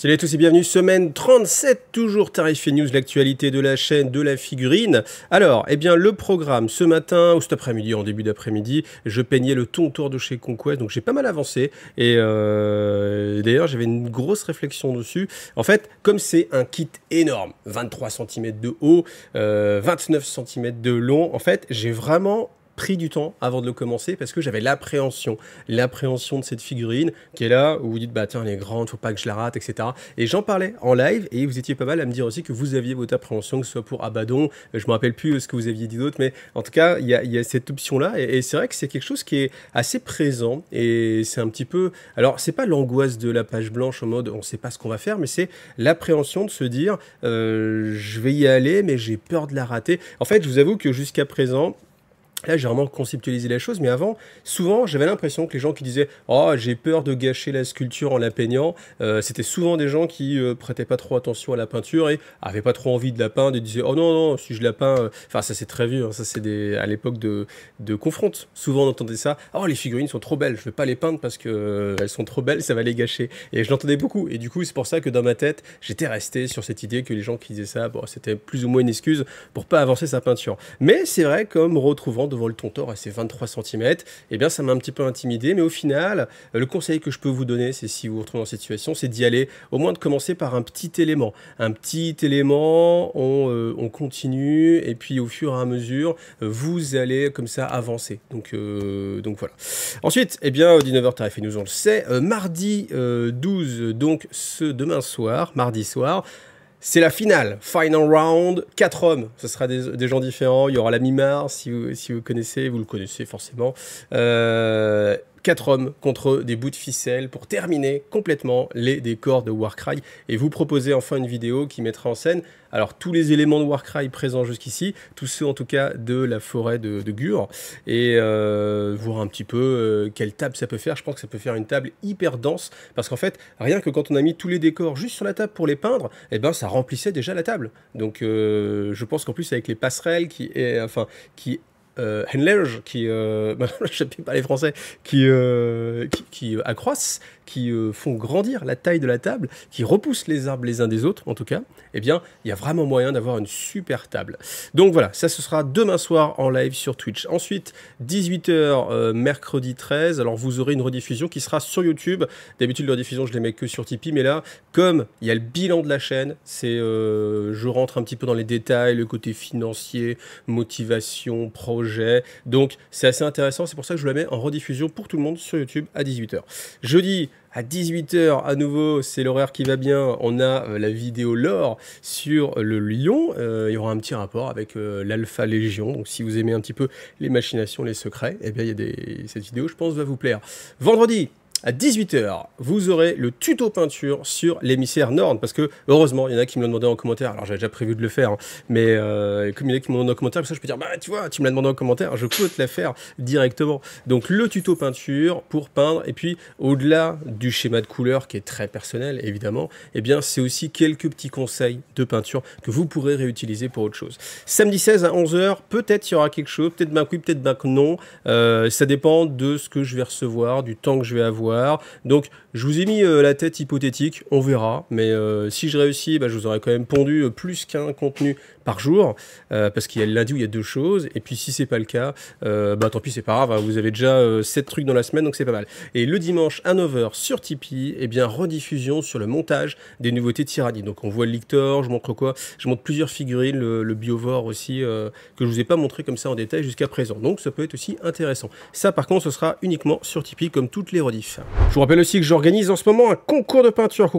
Salut à tous et bienvenue, semaine 37, toujours Tarifé News, l'actualité de la chaîne de la figurine. Alors, eh bien, le programme, ce matin, ou cet après-midi, en début d'après-midi, je peignais le Tontour de chez Conquest, donc j'ai pas mal avancé. Et d'ailleurs, j'avais une grosse réflexion dessus. En fait, comme c'est un kit énorme, 23 cm de haut, 29 cm de long, en fait, j'ai vraiment pris du temps avant de le commencer parce que j'avais l'appréhension de cette figurine qui est là où vous dites bah tiens elle est grande, faut pas que je la rate, etc. Et j'en parlais en live et vous étiez pas mal à me dire aussi que vous aviez votre appréhension, que ce soit pour Abaddon, je me rappelle plus ce que vous aviez dit d'autre, mais en tout cas il y a cette option là et c'est vrai que c'est quelque chose qui est assez présent et c'est un petit peu, alors c'est pas l'angoisse de la page blanche en mode on sait pas ce qu'on va faire, mais c'est l'appréhension de se dire je vais y aller mais j'ai peur de la rater. En fait je vous avoue que jusqu'à présent, là, j'ai vraiment conceptualisé la chose, mais avant, souvent, j'avais l'impression que les gens qui disaient « Oh, j'ai peur de gâcher la sculpture en la peignant », c'était souvent des gens qui prêtaient pas trop attention à la peinture et avaient pas trop envie de la peindre et disaient « Oh non, non, si je la peins… » Enfin, ça c'est très vieux, hein, ça c'est à l'époque de Confronte. Souvent, on entendait ça « Oh, les figurines sont trop belles, je vais pas les peindre parce que elles sont trop belles, ça va les gâcher. » Et je l'entendais beaucoup. Et du coup, c'est pour ça que dans ma tête, j'étais resté sur cette idée que les gens qui disaient ça, bon, c'était plus ou moins une excuse pour pas avancer sa peinture. Mais c'est vrai, comme retrouvant devant le Tontour à ses 23 cm, eh bien ça m'a un petit peu intimidé, mais au final, le conseil que je peux vous donner, c'est si vous vous retrouvez dans cette situation, c'est d'y aller, au moins de commencer par un petit élément. Un petit élément, on continue, et puis au fur et à mesure, vous allez comme ça avancer. Donc voilà. Ensuite, eh bien, 19h Tarifé News, on le sait, mardi 12, donc demain soir, mardi soir, c'est la finale, final round, 4 hommes, ce sera des gens différents, il y aura la Mimar, si vous connaissez, vous le connaissez forcément, 4 hommes contre des bouts de ficelle pour terminer complètement les décors de Warcry et vous proposer enfin une vidéo qui mettra en scène alors tous les éléments de Warcry présents jusqu'ici, tous ceux en tout cas de la forêt de Gur et voir un petit peu quelle table ça peut faire. Je pense que ça peut faire une table hyper dense parce qu'en fait rien que quand on a mis tous les décors juste sur la table pour les peindre, eh ben ça remplissait déjà la table. Donc je pense qu'en plus avec les passerelles qui Henlage, je sais plus parler français, qui accroissent, qui font grandir la taille de la table, qui repoussent les arbres les uns des autres, en tout cas, eh bien, il y a vraiment moyen d'avoir une super table. Donc voilà, ça ce sera demain soir en live sur Twitch. Ensuite, 18h, mercredi 13, alors vous aurez une rediffusion qui sera sur YouTube. D'habitude, la rediffusion, je les mets que sur Tipeee, mais là, comme il y a le bilan de la chaîne, c'est, je rentre un petit peu dans les détails, le côté financier, motivation, projet. Donc c'est assez intéressant, c'est pour ça que je vous la mets en rediffusion pour tout le monde sur YouTube à 18h. Jeudi à 18h à nouveau, c'est l'horaire qui va bien, on a la vidéo lore sur le lion, il y aura un petit rapport avec l'Alpha Légion, donc si vous aimez un petit peu les machinations, les secrets, eh bien cette vidéo je pense va vous plaire. Vendredi à 18h, vous aurez le tuto peinture sur l'émissaire Norn, parce que, heureusement, il y en a qui me l'ont demandé en commentaire, alors j'avais déjà prévu de le faire, hein, mais comme il y en a qui me l'ont demandé en commentaire, ça je peux dire, bah tu vois, tu me l'as demandé en commentaire, je peux te la faire directement. Donc le tuto peinture pour peindre, et puis au-delà du schéma de couleur qui est très personnel, évidemment, eh bien c'est aussi quelques petits conseils de peinture que vous pourrez réutiliser pour autre chose. Samedi 16 à 11h, peut-être il y aura quelque chose, peut-être ben oui, peut-être ben non, ça dépend de ce que je vais recevoir, du temps que je vais avoir. Donc je vous ai mis la tête hypothétique, on verra, mais si je réussis, bah, je vous aurai quand même pondu plus qu'un contenu par jour, parce qu'il y a le lundi où il y a 2 choses, et puis si c'est pas le cas, bah tant pis c'est pas grave, hein, vous avez déjà 7 trucs dans la semaine, donc c'est pas mal. Et le dimanche à 9h sur Tipeee, eh bien rediffusion sur le montage des nouveautés Tyrannie. Donc on voit le Lictor, je montre quoi? Je montre plusieurs figurines, le Biovore aussi, que je vous ai pas montré comme ça en détail jusqu'à présent, donc ça peut être aussi intéressant. Ça par contre ce sera uniquement sur Tipeee comme toutes les rediffs. Je vous rappelle aussi que j'organise en ce moment un concours de peinture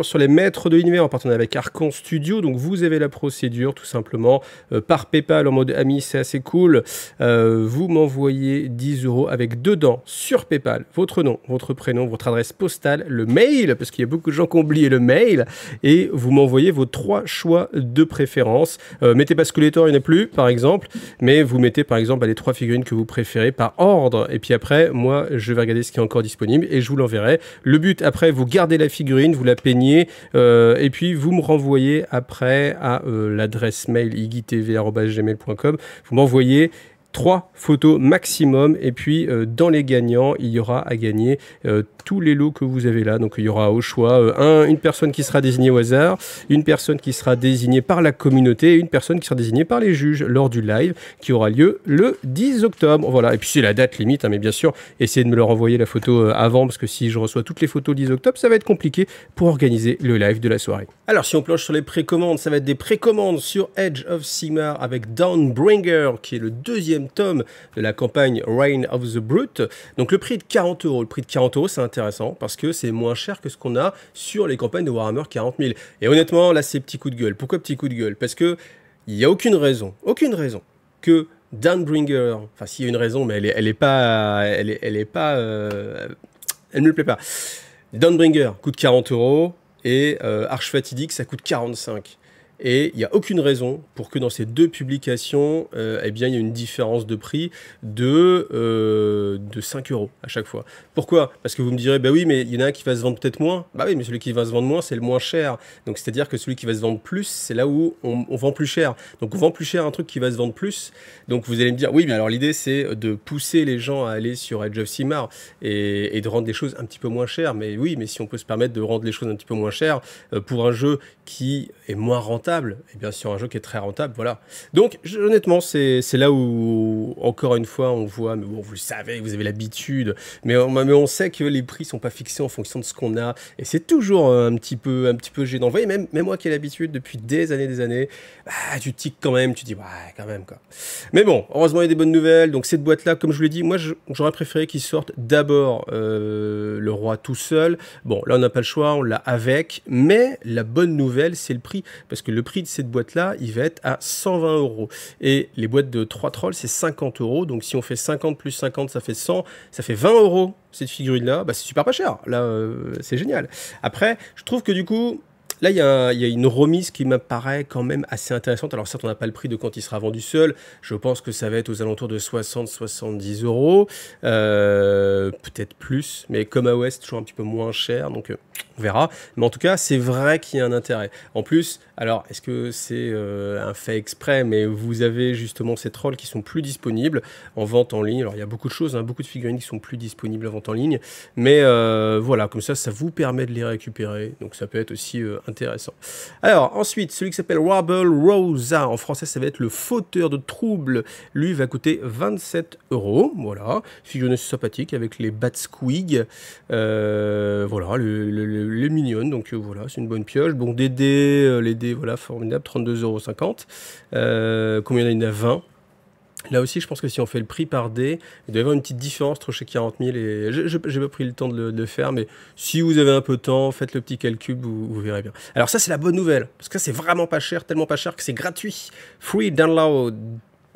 sur les maîtres de l'univers en partenariat avec Arcan Studio. Donc vous avez la procédure tout simplement par PayPal en mode ami, c'est assez cool. Vous m'envoyez 10 € avec dedans sur PayPal votre nom, votre prénom, votre adresse postale, le mail, parce qu'il y a beaucoup de gens qui ont oublié le mail, et vous m'envoyez vos 3 choix de préférence. Mettez pas Skeletor, il n'y en a plus par exemple, mais vous mettez par exemple les 3 figurines que vous préférez par ordre, et puis après moi je vais regarder ce qui est encore disponible et je vous l'enverrai. Le but après, vous gardez la figurine, vous la peignez et puis vous me renvoyez après à l'adresse mail igitv@gmail.com. Vous m'envoyez 3 photos maximum, et puis dans les gagnants, il y aura à gagner tous les lots que vous avez là. Donc il y aura au choix une personne qui sera désignée au hasard, une personne qui sera désignée par la communauté et une personne qui sera désignée par les juges lors du live qui aura lieu le 10 octobre. Voilà, et puis c'est la date limite, hein, mais bien sûr, essayez de me leur envoyer la photo avant, parce que si je reçois toutes les photos le 10 octobre, ça va être compliqué pour organiser le live de la soirée. Alors si on planche sur les précommandes, ça va être des précommandes sur Age of Sigmar avec Dawnbringer, qui est le deuxième tome de la campagne Reign of the Brute. Donc le prix de 40 €. Le prix de 40 €, c'est intéressant parce que c'est moins cher que ce qu'on a sur les campagnes de Warhammer 40 000. Et honnêtement, là, c'est petit coup de gueule. Pourquoi petit coup de gueule? Parce que il n'y a aucune raison que Dawnbringer, enfin s'il y a une raison, mais elle me plaît pas. Dawnbringer coûte 40 € et Arche Fatidique, ça coûte 45. Et il n'y a aucune raison pour que dans ces deux publications, eh bien, il y ait une différence de prix de 5 € à chaque fois. Pourquoi? Parce que vous me direz, bah oui, mais il y en a un qui va se vendre peut-être moins. Bah oui, mais celui qui va se vendre moins, c'est le moins cher. Donc c'est-à-dire que celui qui va se vendre plus, c'est là où on vend plus cher. Donc on vend plus cher un truc qui va se vendre plus. Donc vous allez me dire, oui, mais alors l'idée, c'est de pousser les gens à aller sur Age of Sigmar et de rendre des choses un petit peu moins chères. Mais oui, mais si on peut se permettre de rendre les choses un petit peu moins chères pour un jeu qui est moins rentable, et bien sûr un jeu qui est très rentable, voilà. Donc honnêtement, c'est là où encore une fois on voit, mais bon, vous le savez, vous avez l'habitude, mais on sait que les prix sont pas fixés en fonction de ce qu'on a, et c'est toujours un petit peu gênant. Vous voyez, même moi qui ai l'habitude depuis des années, bah, tu tiques quand même, tu dis ouais, quand même quoi. Mais bon, heureusement il y a des bonnes nouvelles. Donc cette boîte là, comme je vous l'ai dit, moi j'aurais préféré qu'ils sortent d'abord le roi tout seul. Bon, là on n'a pas le choix, on l'a avec, mais la bonne nouvelle c'est le prix, parce que le prix de cette boîte-là, il va être à 120 €. Et les boîtes de 3 trolls, c'est 50 €. Donc si on fait 50 plus 50, ça fait 100. Ça fait 20 € cette figurine-là. Bah, c'est super pas cher. Là, c'est génial. Après, je trouve que du coup, là, il y a une remise qui m'apparaît quand même assez intéressante. Alors certes, on n'a pas le prix de quand il sera vendu seul. Je pense que ça va être aux alentours de 60-70 €. Peut-être plus. Mais comme à Ouest, toujours un petit peu moins cher. Donc on verra. Mais en tout cas, c'est vrai qu'il y a un intérêt. En plus, alors, est-ce que c'est un fait exprès? Mais vous avez justement ces trolls qui sont plus disponibles en vente en ligne. Alors, il y a beaucoup de choses, hein, beaucoup de figurines qui sont plus disponibles en vente en ligne. Mais voilà, comme ça vous permet de les récupérer. Donc, ça peut être aussi intéressant. Alors, ensuite, celui qui s'appelle Warble Rosa. En français, ça va être le fauteur de troubles. Lui va coûter 27 €. Voilà. Figurine sympathique avec les Bat Squig. Voilà, les mignonnes. Donc, voilà, c'est une bonne pioche. Bon, des dés, les dés, voilà, formidable, 32,50 €. Combien il y en a? 20. Là aussi, je pense que si on fait le prix par dé, il doit y avoir une petite différence entre chez 40 000 et... J'ai pas pris le temps de le faire, mais si vous avez un peu de temps, faites le petit calcul, vous verrez bien. Alors ça, c'est la bonne nouvelle, parce que c'est vraiment pas cher, tellement pas cher que c'est gratuit. Free download,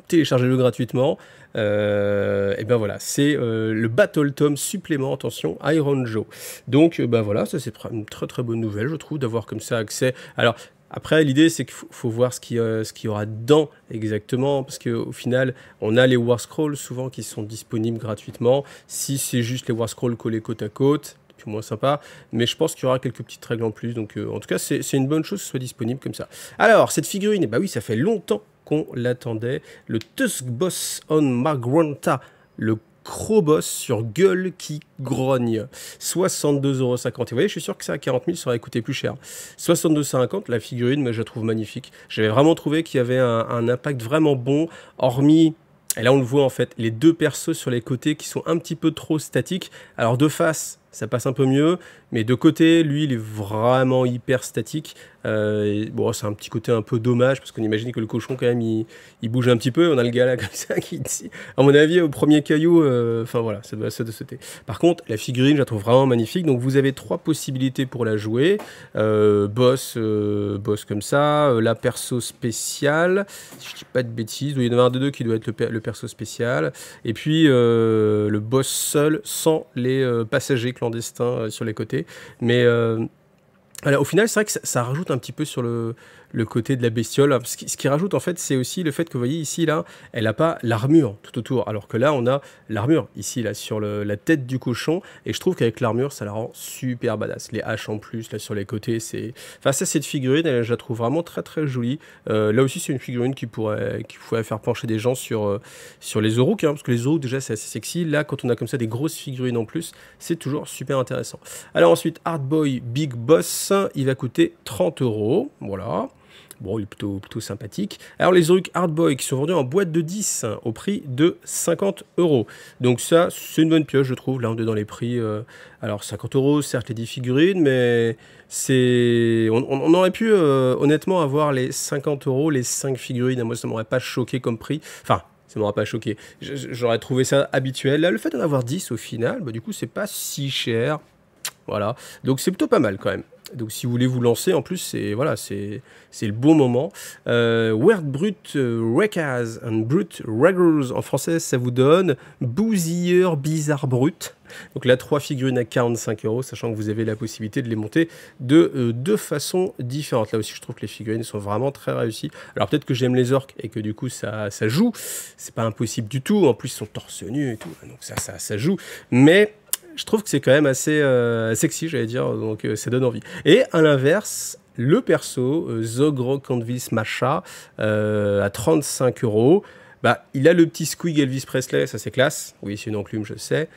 téléchargez-le gratuitement. Et ben voilà, c'est le Battle Tom supplément, attention, Iron Joe. Donc ben voilà, ça c'est une très très bonne nouvelle, je trouve, d'avoir comme ça accès. Alors après, l'idée c'est qu'il faut voir ce qu'il y aura dedans exactement, parce qu'au final, on a les War Scrolls souvent qui sont disponibles gratuitement. Si c'est juste les War Scrolls collés côte à côte, c'est moins sympa, mais je pense qu'il y aura quelques petites règles en plus. Donc en tout cas, c'est une bonne chose que ce soit disponible comme ça. Alors, cette figurine, bah oui, ça fait longtemps qu'on l'attendait. Le Tusk Boss on Margranta, le Croboss sur gueule qui grogne. 62,50 €. Et vous voyez, je suis sûr que ça à 40 000, ça aurait coûté plus cher. 62,50 €, la figurine, mais je la trouve magnifique. J'avais vraiment trouvé qu'il y avait un impact vraiment bon, hormis... Et là, on le voit en fait, les deux persos sur les côtés qui sont un petit peu trop statiques. Alors de face, ça passe un peu mieux, mais de côté, lui, il est vraiment hyper statique. Bon, c'est un petit côté un peu dommage, parce qu'on imagine que le cochon, quand même, il bouge un petit peu. On a le gars là, comme ça, qui, à mon avis, au premier caillou, enfin voilà, ça doit sauter. Par contre, la figurine, je la trouve vraiment magnifique. Donc, vous avez 3 possibilités pour la jouer. Boss comme ça, la perso spéciale, si je dis pas de bêtises, il doit y en avoir deux qui doit être le perso spécial. Et puis, le boss seul, sans les passagers clandestins sur les côtés. Mais Alors, au final, c'est vrai que ça rajoute un petit peu sur le côté de la bestiole. Ce qui rajoute, en fait, c'est aussi le fait que, vous voyez, ici, là, elle n'a pas l'armure tout autour. Alors que là, on a l'armure, ici, là, sur la tête du cochon. Et je trouve qu'avec l'armure, ça la rend super badass. Les haches en plus, là, sur les côtés, c'est... Enfin, ça, cette figurine, je la trouve vraiment très, très jolie. Là aussi, c'est une figurine qui pourrait faire pencher des gens sur les Zoruk, hein, parce que les Zoruk, déjà, c'est assez sexy. Là, quand on a comme ça des grosses figurines en plus, c'est toujours super intéressant. Alors ensuite, Hardboy Big Boss, il va coûter 30 €. Voilà. Bon, il est plutôt sympathique. Alors, les Zoruk Hardboy qui sont vendus en boîte de 10 au prix de 50 €. Donc, ça, c'est une bonne pioche, je trouve. Là, on est dans les prix. Alors, 50 €, certes, les 10 figurines, mais c'est. On aurait pu, honnêtement, avoir les 50 €, les 5 figurines. Moi, ça m'aurait pas choqué comme prix. Enfin. Ça m'aurait pas choqué. J'aurais trouvé ça habituel. Là, le fait d'en avoir 10 au final, bah, du coup, c'est pas si cher. Voilà. Donc, c'est plutôt pas mal quand même. Donc, si vous voulez vous lancer, en plus, c'est voilà, c'est le bon moment. Weird Brute Wreckers and Brute Raggers, en français, ça vous donne Bousilleur Bizarre Brute. Donc là, 3 figurines à 45 €, sachant que vous avez la possibilité de les monter de deux façons différentes. Là aussi, je trouve que les figurines sont vraiment très réussies. Alors peut-être que j'aime les orques et que du coup, ça joue. C'est pas impossible du tout. En plus, ils sont torse nu et tout. Donc ça joue. Mais je trouve que c'est quand même assez sexy, j'allais dire, donc ça donne envie. Et à l'inverse, le perso, Zogro Canvas Macha, à 35 €, bah, il a le petit squig Elvis Presley, ça c'est classe. Oui, c'est une enclume, je sais.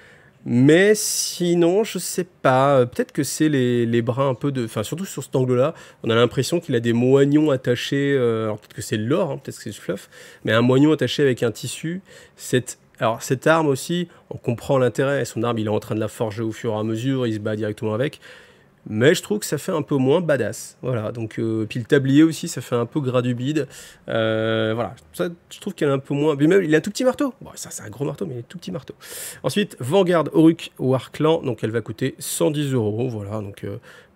Mais sinon, je sais pas, peut-être que c'est les bras un peu de... Enfin, surtout sur cet angle-là, on a l'impression qu'il a des moignons attachés, alors peut-être que c'est de l'or, hein, peut-être que c'est du fluff, mais un moignon attaché avec un tissu, alors, cette arme aussi, on comprend l'intérêt. Son arme, il est en train de la forger au fur et à mesure, il se bat directement avec. Mais je trouve que ça fait un peu moins badass. Voilà, donc, puis le tablier aussi, ça fait un peu gras du bide. Voilà, ça, je trouve qu'il a un peu moins... Mais même, il a un tout petit marteau. Bon, ça, c'est un gros marteau, mais il a un tout petit marteau. Ensuite, Vanguard Oruk Warclan, donc elle va coûter 110 €. Voilà, donc...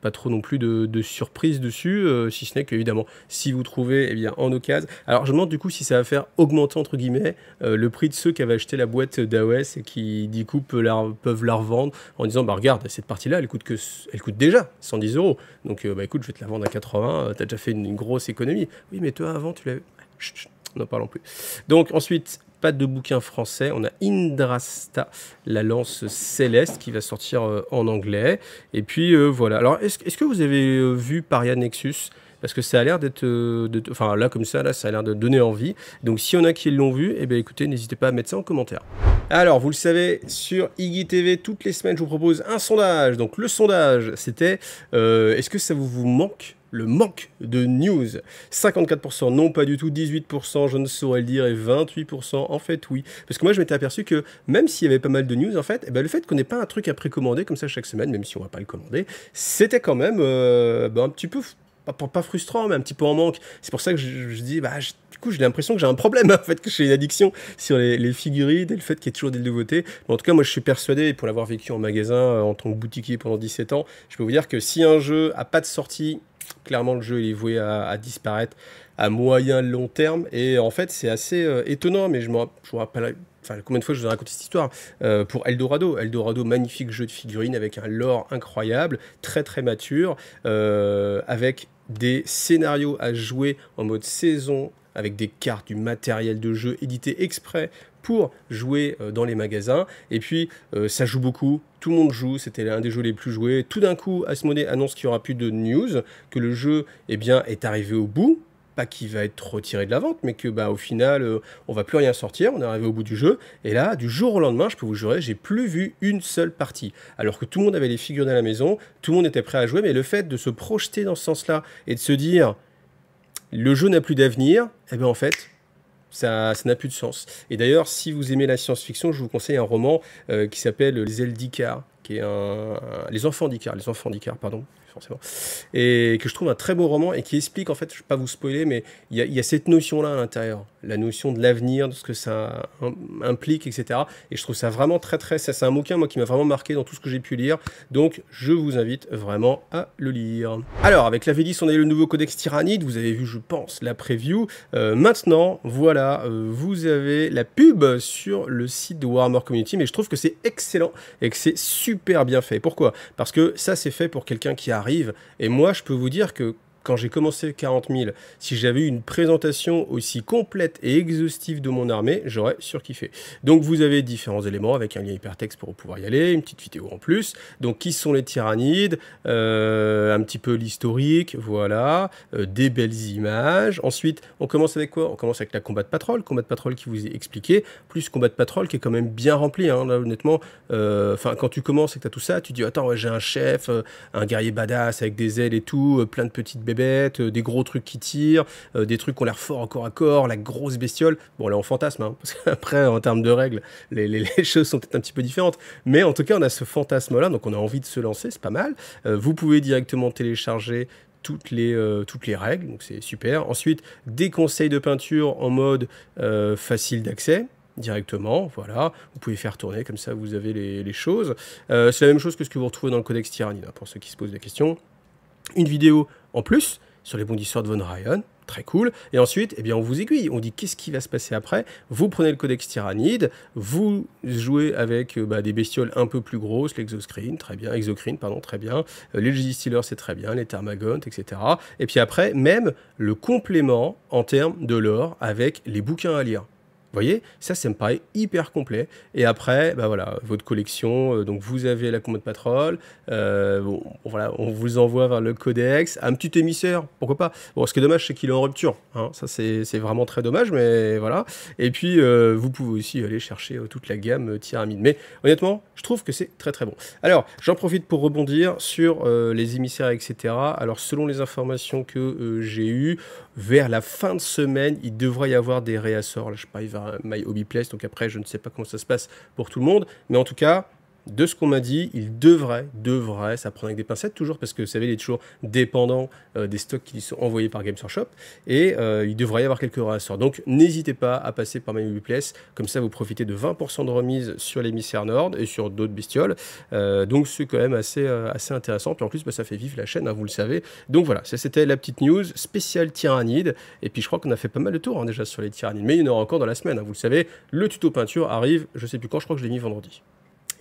pas trop non plus de surprise dessus, si ce n'est qu'évidemment, si vous trouvez eh bien, en occasion. Alors, je me demande du coup si ça va faire augmenter, entre guillemets, le prix de ceux qui avaient acheté la boîte d'AOS et qui, du coup, peuvent la revendre en disant, bah regarde, cette partie-là, elle coûte déjà 110 €. Donc, bah écoute, je vais te la vendre à 80, t'as déjà fait une grosse économie. Oui, mais toi, avant, tu l'avais... Chut, n'en parlons plus. Donc, ensuite... Pas de bouquin français, on a Indrasta, la lance céleste qui va sortir en anglais. Et puis voilà. Alors est-ce que vous avez vu Paria Nexus? Parce que ça a l'air d'être... Enfin là comme ça, là ça a l'air de donner envie. Donc s'il y en a qui l'ont vu, eh bien écoutez, n'hésitez pas à mettre ça en commentaire. Alors vous le savez, sur Iggy TV, toutes les semaines je vous propose un sondage. Donc le sondage c'était, est-ce que ça vous manque le manque de news? 54% non, pas du tout, 18% je ne saurais le dire, et 28% en fait oui. Parce que moi je m'étais aperçu que même s'il y avait pas mal de news en fait, eh ben, le fait qu'on n'ait pas un truc à précommander comme ça chaque semaine, même si on va pas le commander, c'était quand même un petit peu... Pas frustrant, mais un petit peu en manque. C'est pour ça que je dis, bah, du coup, j'ai l'impression que j'ai un problème, en fait, que j'ai une addiction sur les figurines et le fait qu'il y ait toujours des nouveautés. Mais en tout cas, moi, je suis persuadé, pour l'avoir vécu en magasin, en tant que boutiquier pendant 17 ans, je peux vous dire que si un jeu a pas de sortie, clairement, le jeu, il est voué à disparaître à moyen long terme. Et en fait, c'est assez étonnant, mais je me rappelle... Enfin, combien de fois je vous ai raconté cette histoire pour Eldorado. Eldorado, magnifique jeu de figurines avec un lore incroyable, très très mature, avec des scénarios à jouer en mode saison, avec des cartes, du matériel de jeu édité exprès pour jouer dans les magasins. Et puis, ça joue beaucoup, tout le monde joue, c'était l'un des jeux les plus joués. Tout d'un coup, Asmodée annonce qu'il n'y aura plus de news, que le jeu eh bien, est arrivé au bout. Pas qu'il va être retiré de la vente, mais que bah, au final, on va plus rien sortir, on est arrivé au bout du jeu, et là, du jour au lendemain, je peux vous jurer, j'ai plus vu une seule partie. Alors que tout le monde avait les figurines à la maison, tout le monde était prêt à jouer, mais le fait de se projeter dans ce sens-là, et de se dire, le jeu n'a plus d'avenir, eh bien en fait, ça n'a plus de sens. Et d'ailleurs, si vous aimez la science-fiction, je vous conseille un roman qui s'appelle Les Ailes d'Icare, qui est les enfants d'Icare, pardon, forcément, et que je trouve un très beau roman et qui explique, en fait, je ne vais pas vous spoiler, mais il y a cette notion-là à l'intérieur, la notion de l'avenir, de ce que ça implique, etc. Et je trouve ça vraiment très, c'est un bouquin, moi, qui m'a vraiment marqué dans tout ce que j'ai pu lire, donc je vous invite vraiment à le lire. Alors, avec la V10, on a eu le nouveau codex Tyrannide, vous avez vu, je pense, la preview. Maintenant, voilà, vous avez la pub sur le site de Warhammer Community, mais je trouve que c'est excellent et que c'est super bien fait. Pourquoi? Parce que ça, c'est fait pour quelqu'un qui a arrive. Et moi, je peux vous dire que quand j'ai commencé 40 000, si j'avais eu une présentation aussi complète et exhaustive de mon armée, j'aurais surkiffé. Donc vous avez différents éléments avec un lien hypertexte pour pouvoir y aller, une petite vidéo en plus. Donc qui sont les tyrannides, un petit peu l'historique, voilà, des belles images. Ensuite, on commence avec quoi? On commence avec la combat de patrol qui vous est expliqué, plus combat de patrol qui est quand même bien rempli, hein, là, honnêtement. Enfin, quand tu commences et que tu as tout ça, tu dis, attends, ouais, j'ai un chef, un guerrier badass avec des ailes et tout, plein de petites bébêtes, des gros trucs qui tirent, des trucs qui ont l'air forts au corps à corps, la grosse bestiole. Bon, là, on fantasme, hein, parce qu'après, en termes de règles, les choses sont peut-être un petit peu différentes. Mais en tout cas, on a ce fantasme-là, donc on a envie de se lancer, c'est pas mal. Vous pouvez directement télécharger toutes les règles, donc c'est super. Ensuite, des conseils de peinture en mode facile d'accès, directement, voilà, vous pouvez faire tourner, comme ça vous avez les choses. C'est la même chose que ce que vous retrouvez dans le Codex Tyrannide, hein, pour ceux qui se posent la question. Une vidéo en plus sur les bondisseurs de Von Ryan, très cool. Et ensuite, eh bien, on vous aiguille, on dit qu'est-ce qui va se passer après. Vous prenez le Codex Tyrannide, vous jouez avec des bestioles un peu plus grosses, l'Exocrine, très bien, très bien, les Jedi Stealers, c'est très bien, les Termagants, etc. Et puis après, même le complément en termes de lore avec les bouquins à lire. Vous voyez, ça me paraît hyper complet. Et après, voilà, votre collection, donc vous avez la combat de patrol, bon, voilà, on vous envoie vers le codex, un petit émissaire, pourquoi pas. Bon, ce qui est dommage, c'est qu'il est en rupture, hein, ça c'est vraiment très dommage, mais voilà. Et puis, vous pouvez aussi aller chercher toute la gamme Tyranide. Mais honnêtement, je trouve que c'est très très bon. Alors, j'en profite pour rebondir sur les émissaires, etc. Alors, selon les informations que j'ai eues, vers la fin de semaine, il devrait y avoir des réassorts. Là, je parie vers My Hobby Place, donc après, je ne sais pas comment ça se passe pour tout le monde. Mais en tout cas, de ce qu'on m'a dit, il devrait, ça prend avec des pincettes toujours, parce que vous savez, il est toujours dépendant des stocks qui sont envoyés par Games Workshop, et il devrait y avoir quelques réassorts. Donc n'hésitez pas à passer par My Hobby Place, comme ça vous profitez de 20% de remise sur l'émissaire Nord et sur d'autres bestioles. Donc c'est quand même assez intéressant, puis en plus ça fait vivre la chaîne, hein, vous le savez. Donc voilà, ça c'était la petite news spéciale Tyrannide, et puis je crois qu'on a fait pas mal de tours déjà sur les Tyrannides, mais il y en aura encore dans la semaine, hein, vous le savez. Le tuto peinture arrive, je sais plus quand, je crois que je l'ai mis vendredi.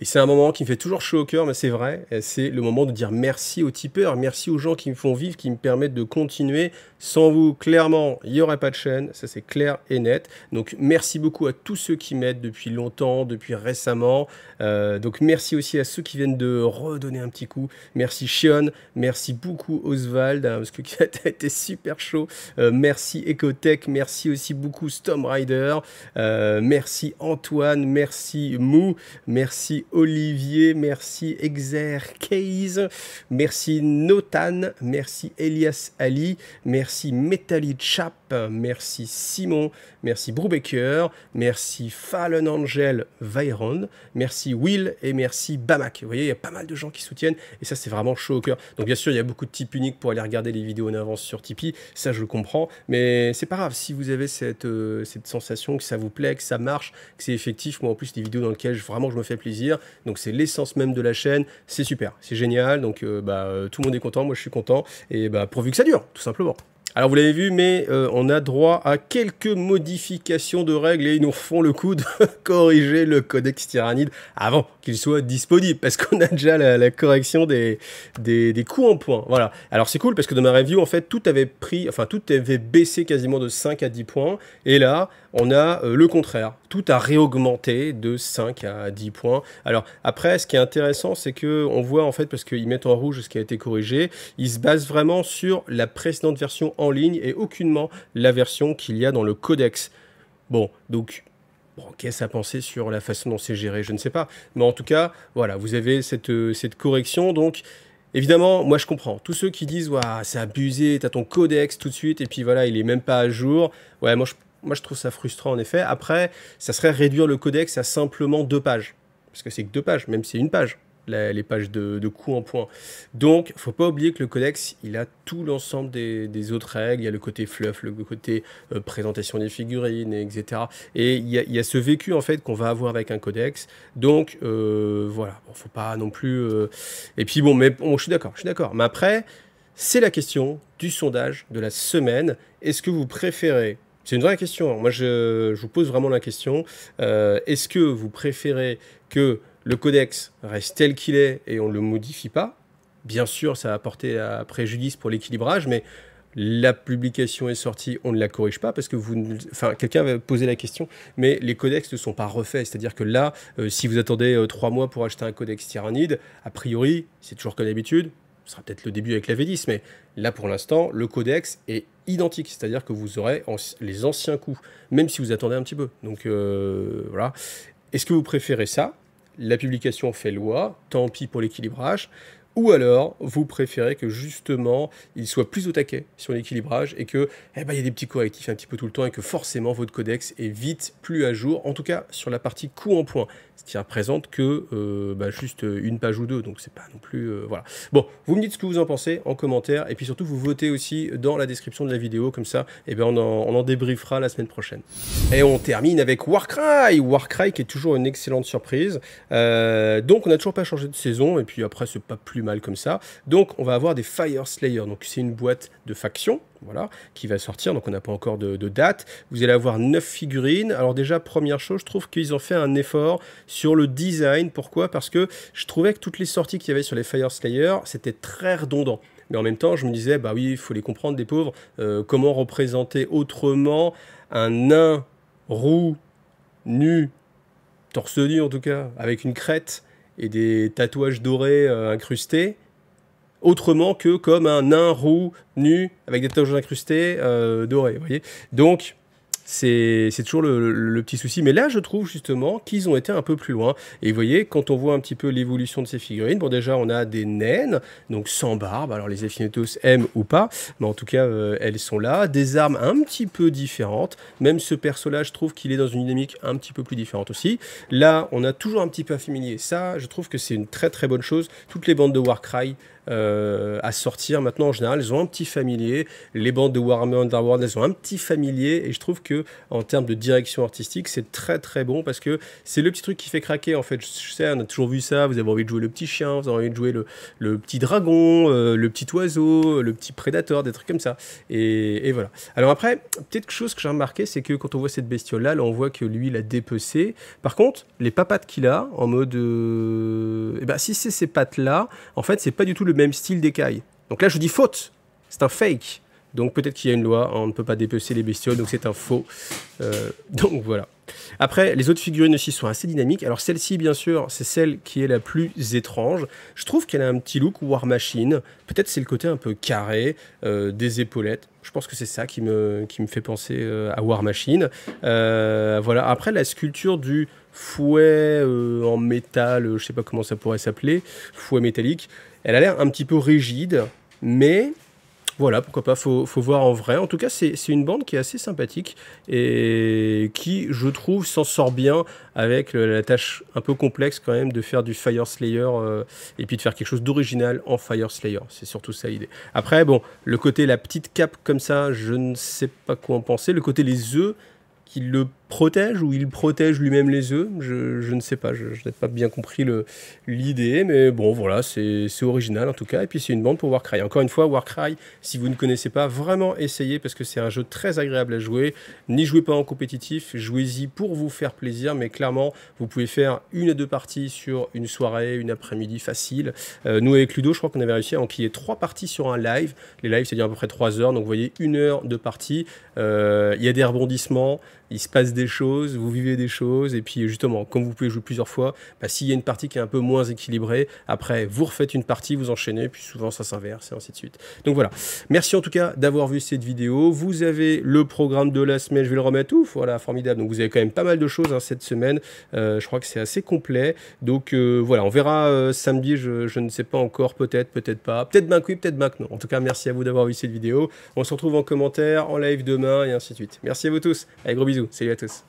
Et c'est un moment qui me fait toujours chaud au cœur, mais c'est vrai, c'est le moment de dire merci aux tipeurs, merci aux gens qui me font vivre, qui me permettent de continuer. Sans vous, clairement, il n'y aurait pas de chaîne, ça c'est clair et net. Donc merci beaucoup à tous ceux qui m'aident depuis longtemps, depuis récemment. Donc merci aussi à ceux qui viennent de redonner un petit coup. Merci Shion, merci beaucoup Oswald, hein, parce que ça a été super chaud. Merci Ecotech, merci aussi beaucoup Storm Rider, merci Antoine, merci Mou, merci Olivier, merci Exercase, merci Notan, merci Elias Ali, merci Metalli Chap, merci Simon, merci Brubaker, merci Fallen Angel Veyron, merci Will et merci Bamak. Vous voyez, il y a pas mal de gens qui soutiennent et ça c'est vraiment chaud au cœur. Donc bien sûr, il y a beaucoup de types uniques pour aller regarder les vidéos en avance sur Tipeee, ça je le comprends, mais c'est pas grave si vous avez cette sensation que ça vous plaît, que ça marche, que c'est effectif. Moi en plus des vidéos dans lesquelles vraiment je me fais plaisir. Donc c'est l'essence même de la chaîne, c'est super, c'est génial, donc tout le monde est content, moi je suis content, et pourvu que ça dure, tout simplement. Alors vous l'avez vu, mais on a droit à quelques modifications de règles et ils nous font le coup de corriger le codex Tyrannide avant qu'il soit disponible, parce qu'on a déjà la correction des coups en points. Voilà. Alors c'est cool parce que dans ma review, en fait, tout avait baissé quasiment de 5 à 10 points, et là, on a le contraire. Tout a réaugmenté de 5 à 10 points. Alors après, ce qui est intéressant, c'est que on voit en fait, parce qu'ils mettent en rouge ce qui a été corrigé, ils se basent vraiment sur la précédente version en ligne et aucunement la version qu'il y a dans le codex. Bon, donc... Bon, qu'est-ce à penser sur la façon dont c'est géré, je ne sais pas. Mais en tout cas, voilà, vous avez cette correction, donc... Évidemment, moi je comprends. Tous ceux qui disent « c'est abusé, t'as ton codex tout de suite, et puis voilà, il est même pas à jour. » Ouais, moi je trouve ça frustrant en effet. Après, ça serait réduire le codex à simplement 2 pages. Parce que c'est que 2 pages, même si c'est 1 page, les pages de coups en point. Donc, faut pas oublier que le codex, il a tout l'ensemble des autres règles. Il y a le côté fluff, le côté présentation des figurines, etc. Et il y a ce vécu en fait qu'on va avoir avec un codex. Donc, voilà, bon, faut pas non plus... Et puis bon, mais bon, je suis d'accord. Mais après, c'est la question du sondage de la semaine. Est-ce que vous préférez... C'est une vraie question. Moi, je vous pose vraiment la question. Est-ce que vous préférez que le codex reste tel qu'il est et on ne le modifie pas, Bien sûr, ça a apporté à préjudice pour l'équilibrage, mais la publication est sortie, on ne la corrige pas parce que enfin, quelqu'un va poser la question, mais les codex ne sont pas refaits. C'est-à-dire que là, si vous attendez 3 mois pour acheter un codex tyrannide, a priori, c'est toujours comme d'habitude, ce sera peut-être le début avec la V10, mais là pour l'instant, le codex est identique, c'est-à-dire que vous aurez les anciens coups, même si vous attendez un petit peu. Donc voilà. Est-ce que vous préférez ça? La publication fait loi, tant pis pour l'équilibrage. Ou alors, vous préférez que justement, il soit plus au taquet sur l'équilibrage et que, il y a des petits correctifs un petit peu tout le temps et que forcément votre codex est vite plus à jour, en tout cas sur la partie coup en point, ce qui représente que juste une page ou deux, donc c'est pas non plus, voilà. Bon, vous me dites ce que vous en pensez en commentaire et puis surtout vous votez aussi dans la description de la vidéo, comme ça, on en débriefera la semaine prochaine. Et on termine avec Warcry, Warcry qui est toujours une excellente surprise. Donc on n'a toujours pas changé de saison et puis après c'est pas plus mal comme ça. Donc on va avoir des Fire Slayer, donc c'est une boîte de factions, voilà, qui va sortir, donc on n'a pas encore de date. Vous allez avoir 9 figurines. Alors déjà, première chose, je trouve qu'ils ont fait un effort sur le design. Pourquoi? Parce que je trouvais que toutes les sorties qu'il y avait sur les Fire Slayer, c'était très redondant. Mais en même temps, je me disais, bah oui, il faut les comprendre, des pauvres. Comment représenter autrement un nain roux, nu, torse nu en tout cas, avec une crête et des tatouages dorés incrustés, autrement que comme un nain roux, nu, avec des tatouages incrustés dorés, vous voyez. Donc, c'est toujours le petit souci. Mais là, je trouve justement qu'ils ont été un peu plus loin. Et vous voyez, quand on voit un petit peu l'évolution de ces figurines, bon déjà, on a des naines, donc sans barbe. Alors les Affinitos aiment ou pas, mais en tout cas, elles sont là. Des armes un petit peu différentes. Même ce perso-là, je trouve qu'il est dans une dynamique un petit peu plus différente aussi. Là, on a toujours un petit peu affamilié. Ça, je trouve que c'est une très très bonne chose. Toutes les bandes de Warcry à sortir maintenant en général, elles ont un petit familier. Les bandes de Warhammer Underworld, elles ont un petit familier, et je trouve que en termes de direction artistique, c'est très très bon parce que c'est le petit truc qui fait craquer en fait. Je sais, on a toujours vu ça, vous avez envie de jouer le petit chien, vous avez envie de jouer le petit dragon, le petit oiseau, le petit prédateur, des trucs comme ça, et voilà. Alors après, peut-être quelque chose que j'ai remarqué, c'est que quand on voit cette bestiole là, on voit que lui il a dépecé. Par contre, les papates qu'il a en mode si c'est ces pattes là, en fait c'est pas du tout le même style d'écaille. Donc là je dis faute, c'est un fake. Donc peut-être qu'il y a une loi, on ne peut pas dépecer les bestioles, donc c'est un faux. Donc voilà. Après, les autres figurines aussi sont assez dynamiques. Alors celle-ci, bien sûr, c'est celle qui est la plus étrange. Je trouve qu'elle a un petit look War Machine. Peut-être c'est le côté un peu carré, des épaulettes. Je pense que c'est ça qui me fait penser à War Machine. Voilà. Après, la sculpture du fouet en métal, je sais pas comment ça pourrait s'appeler, fouet métallique, elle a l'air un petit peu rigide, mais voilà, pourquoi pas, faut voir en vrai. En tout cas, c'est une bande qui est assez sympathique et qui, je trouve, s'en sort bien avec la tâche un peu complexe quand même de faire du Fire Slayer et puis de faire quelque chose d'original en Fire Slayer. C'est surtout ça l'idée. Après, bon, le côté la petite cape comme ça, je ne sais pas quoi en penser. Le côté les œufs qui le protège ou il protège lui-même les œufs, je ne sais pas, je n'ai pas bien compris l'idée, mais bon voilà, c'est original en tout cas, et puis c'est une bande pour Warcry. Encore une fois, Warcry, si vous ne connaissez pas, vraiment essayez parce que c'est un jeu très agréable à jouer. N'y jouez pas en compétitif, jouez-y pour vous faire plaisir, mais clairement, vous pouvez faire 1 à 2 parties sur une soirée, une après-midi facile. Nous avec Ludo, je crois qu'on avait réussi à enquiller 3 parties sur un live. Les lives, c'est-à-dire à peu près 3 heures, donc vous voyez 1 heure de partie. Il y a des rebondissements, il se passe des choses, vous vivez des choses, et puis justement, comme vous pouvez jouer plusieurs fois, s'il y a une partie qui est un peu moins équilibrée, après vous refaites une partie, vous enchaînez, puis souvent ça s'inverse, et ainsi de suite. Donc voilà, merci en tout cas d'avoir vu cette vidéo. Vous avez le programme de la semaine, je vais le remettre, ouf, voilà, formidable. Donc vous avez quand même pas mal de choses cette semaine, je crois que c'est assez complet. Donc voilà, on verra samedi, je ne sais pas encore, peut-être pas, peut-être bien que oui, peut-être bien que non. En tout cas, merci à vous d'avoir vu cette vidéo. On se retrouve en commentaire, en live demain, et ainsi de suite. Merci à vous tous, allez, gros bisous. Salut à tous.